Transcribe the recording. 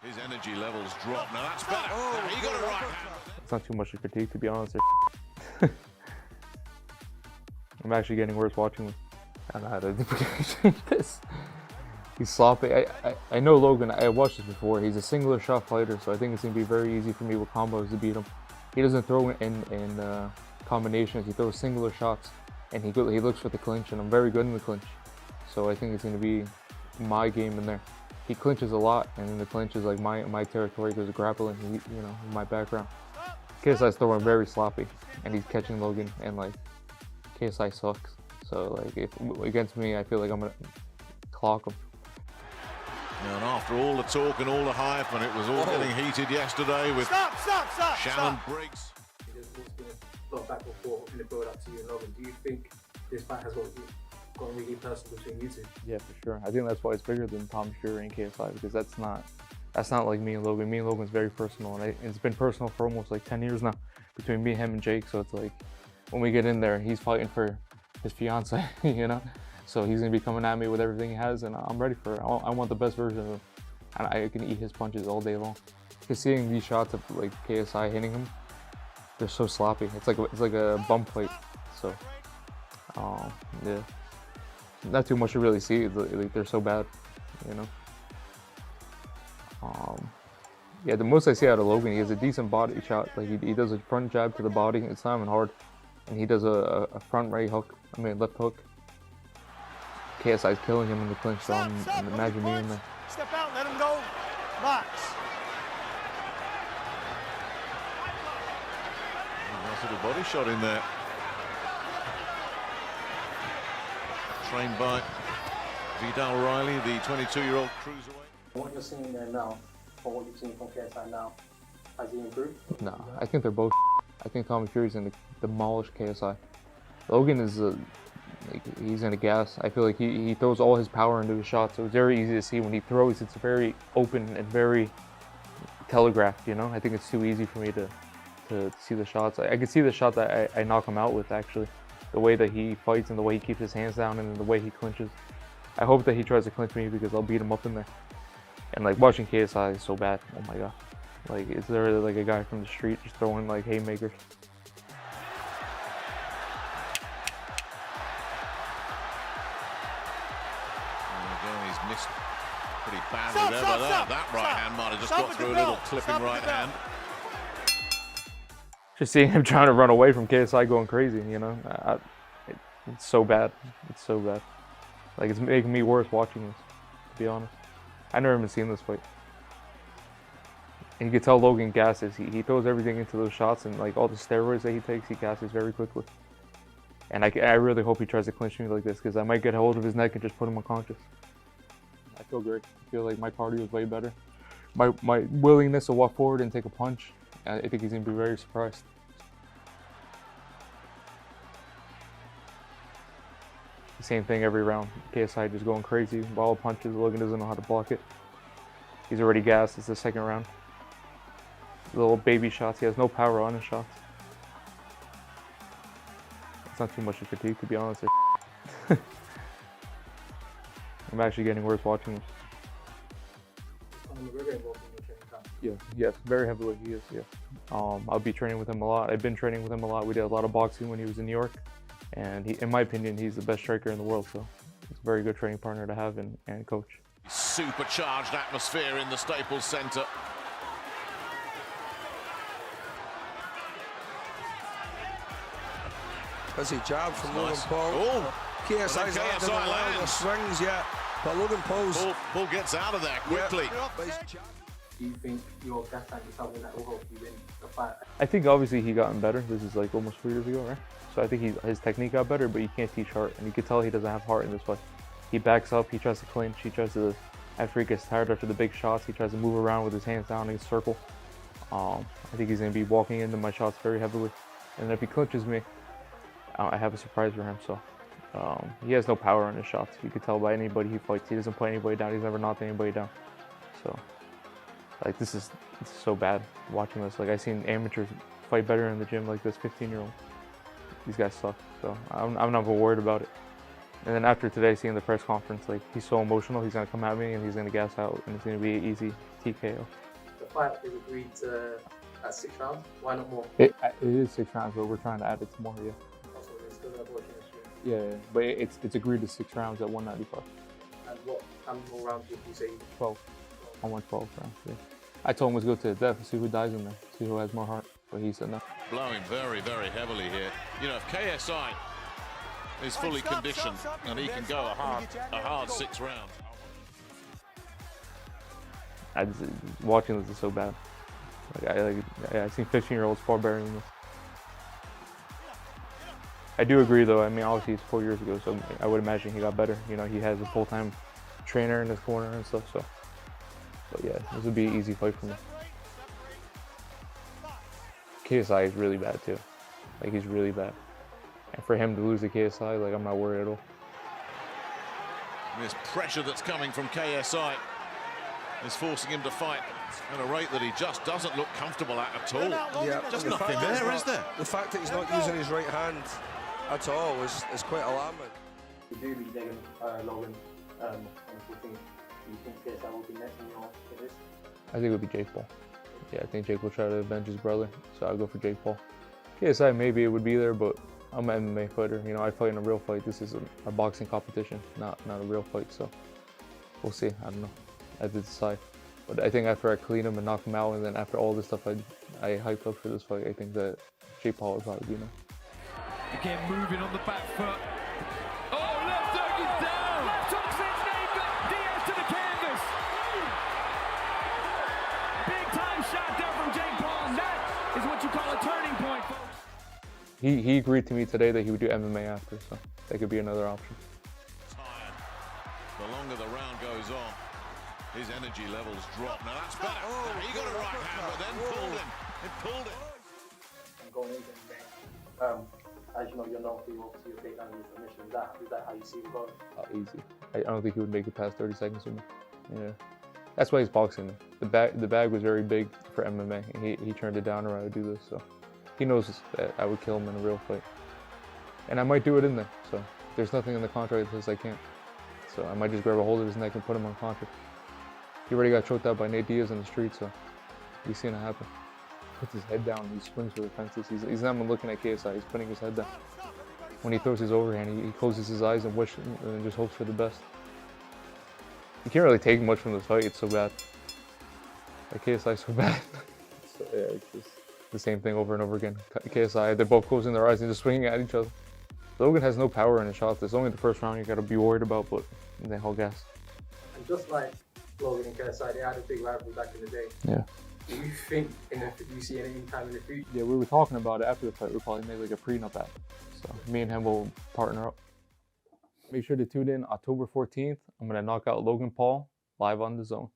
His energy levels drop. Now that's better. Oh, he got it right. It's not too much to critique, to be honest. I'm actually getting worse watching him. I don't know how to change this. He's sloppy. I know Logan. I watched this before. He's a singular shot fighter, so I think it's going to be very easy for me with combos to beat him. He doesn't throw in combinations. He throws singular shots, and he looks for the clinch, and I'm very good in the clinch. So I think it's going to be my game in there. He clinches a lot, and in the clinch is like my territory. There's a grappling, you know, my background. KSI's throwing very sloppy, and he's catching Logan, and like KSI sucks. So like if against me, I feel like I'm gonna clock him. And after all the talk and all the hype, and it was all getting heated yesterday with Shannon Briggs. There's been a lot of back and forth in the build up to you and Logan. Do you think this fight has gotten really personal between you two? Yeah, for sure. I think that's why it's bigger than Tom Fury and KSI, because that's not like me and Logan. Me and Logan's very personal, and it's been personal for almost like 10 years now between me, him, and Jake. So it's like when we get in there, he's fighting for his fiance, you know. So he's gonna be coming at me with everything he has, and I'm ready for it. I want the best version of him, and I can eat his punches all day long. Because seeing these shots of like KSI hitting him, they're so sloppy. It's like a bum fight. So yeah, not too much to really see. Like they're so bad, you know. Yeah, the most I see out of Logan, he has a decent body shot. Like he does a front jab to the body. It's not even hard, and he does a front left hook. KSI's killing him in the clinch, so imagine me in there. Step out, let him go. Box. Nice little body shot in there. Trained by Vidal Riley, the 22-year-old cruiserweight. What you're seeing there now, or what you've seen from KSI now, has he improved? No, I think they're both. I think Tommy Fury's gonna demolish KSI. Logan is he's in a gas. I feel like he throws all his power into his shots, so it's very easy to see when he throws. It's very open and very telegraphed, you know. I think it's too easy for me to see the shots. I can see the shot that I knock him out with, actually. The way that he fights and the way he keeps his hands down and the way he clinches. I hope that he tries to clinch me because I'll beat him up in there. And like watching KSI is so bad. Oh my god. Like it's literally like a guy from the street just throwing like haymakers. He's missed pretty badly there, but that right hand might have just got through a little clipping right hand. Just seeing him trying to run away from KSI going crazy, you know. It's so bad. It's so bad. Like it's making me worse watching this, to be honest. I never even seen this fight. And you can tell Logan gasses. He throws everything into those shots, and like all the steroids that he takes, he gasses very quickly. And I really hope he tries to clinch me like this, because I might get a hold of his neck and just put him unconscious. I feel great. I feel like my cardio is way better. My willingness to walk forward and take a punch, I think he's going to be very surprised. The same thing every round. KSI just going crazy. Ball punches. Logan doesn't know how to block it. He's already gassed. It's the second round. Little baby shots. He has no power on his shots. It's not too much to critique, to be honest. I'm actually getting worse watching this. Yes, very heavily he is, yeah. I'll be training with him a lot. I've been training with him a lot. We did a lot of boxing when he was in New York. And in my opinion, he's the best striker in the world. So it's a very good training partner to have and coach. Supercharged atmosphere in the Staples Center. As he jabs from Logan Nice. Paul. Oh, KSI's KSI landing a lot of the lands. swings, yeah. But Logan Paul's... Paul gets out of there quickly. Do you think your gas tank is something that will help you win the fight? I think obviously he gotten better. This is like almost 3 years ago, right? So I think his technique got better, but you can't teach heart. And you can tell he doesn't have heart in this fight. He backs up, he tries to clinch, he tries to, after he gets tired after the big shots, he tries to move around with his hands down in a circle. I think he's going to be walking into my shots very heavily. And if he clinches me, I have a surprise for him. So he has no power on his shots. You can tell by anybody he fights. He doesn't put anybody down. He's never knocked anybody down. So like it's so bad watching this. Like I've seen amateurs fight better in the gym like this 15-year-old. These guys suck. So I'm not worried about it. And then after today, seeing the press conference, like, he's so emotional, he's gonna come at me and he's gonna gas out, and it's gonna be an easy TKO. The fight is agreed at 6 rounds. Why not more? It is 6 rounds, but we're trying to add it to more, yeah. Also, it's still not watching the stream. Yeah, but it's agreed to 6 rounds at 195. And how many more rounds would you say? 12. I want 12 rounds, yeah. I told him let's go to the death and see who dies in there, see who has more heart, but he said no. Blowing very, very heavily here. You know, if KSI is fully conditioned and he can go a hard 6 rounds. Watching this is so bad. I've seen 15-year-olds far better than this. I do agree, though. I mean, obviously it's 4 years ago, so I would imagine he got better. You know, he has a full-time trainer in his corner and stuff. So, but yeah, this would be an easy fight for me. KSI is really bad too. Like, he's really bad. And for him to lose to KSI, like, I'm not worried at all. This pressure that's coming from KSI is forcing him to fight at a rate that he just doesn't look comfortable at all. Yeah, just the nothing fact there, is there? The fact that he's not using his right hand at all is quite alarming. You do beat Logan on the 14th. Do you think KSI will be next in your list? I think it would be Jake Paul. Yeah, I think Jake will try to avenge his brother, so I'll go for Jake Paul. KSI, maybe it would be there, but I'm an MMA fighter. You know, I fight in a real fight. This is a boxing competition, not a real fight, so we'll see. I don't know. I have to decide. But I think after I clean him and knock him out, and then after all this stuff I hyped up for this fight, I think that Jake Paul would probably be next. Again, moving on the back foot. Oh, left hook is down! Left hook sends Nathan Diaz to the canvas. Big time shot there from Jake Paul, and that is what you call a turning point, folks. He agreed to me today that he would do MMA after, so that could be another option. Tired. The longer the round goes on, his energy levels drop. Now that's better. He got a right hand, but then pulled him. It pulled him. And going into MMA, as you know, you're known for your takedown and submission. Is that how you see it going? Easy. I don't think he would make it past 30 seconds with me. Yeah. That's why he's boxing. The bag was very big for MMA, and he turned it down around to do this, so he knows that I would kill him in a real fight. And I might do it in there, so there's nothing in the contract that says I can't. So I might just grab a hold of his neck and put him on contract. He already got choked out by Nate Diaz in the street, so we've seen it happen. Puts his head down and he swings for the fences. He's not even looking at KSI, he's putting his head down. When he throws his overhand, he closes his eyes and wishes and just hopes for the best. You can't really take much from this fight, it's so bad. Like, KSI's so bad. So yeah, it's just the same thing over and over again. KSI, they're both closing their eyes and just swinging at each other. Logan has no power in his shots. It's only the first round you gotta be worried about, but they all gas. And just like Logan and KSI, they had a big rivalry back in the day. Yeah. Do you think you see any time in the future? Yeah, we were talking about it after the fight. We'll probably make like a prenup app. So me and him will partner up. Make sure to tune in October 14th. I'm gonna knock out Logan Paul live on DAZN.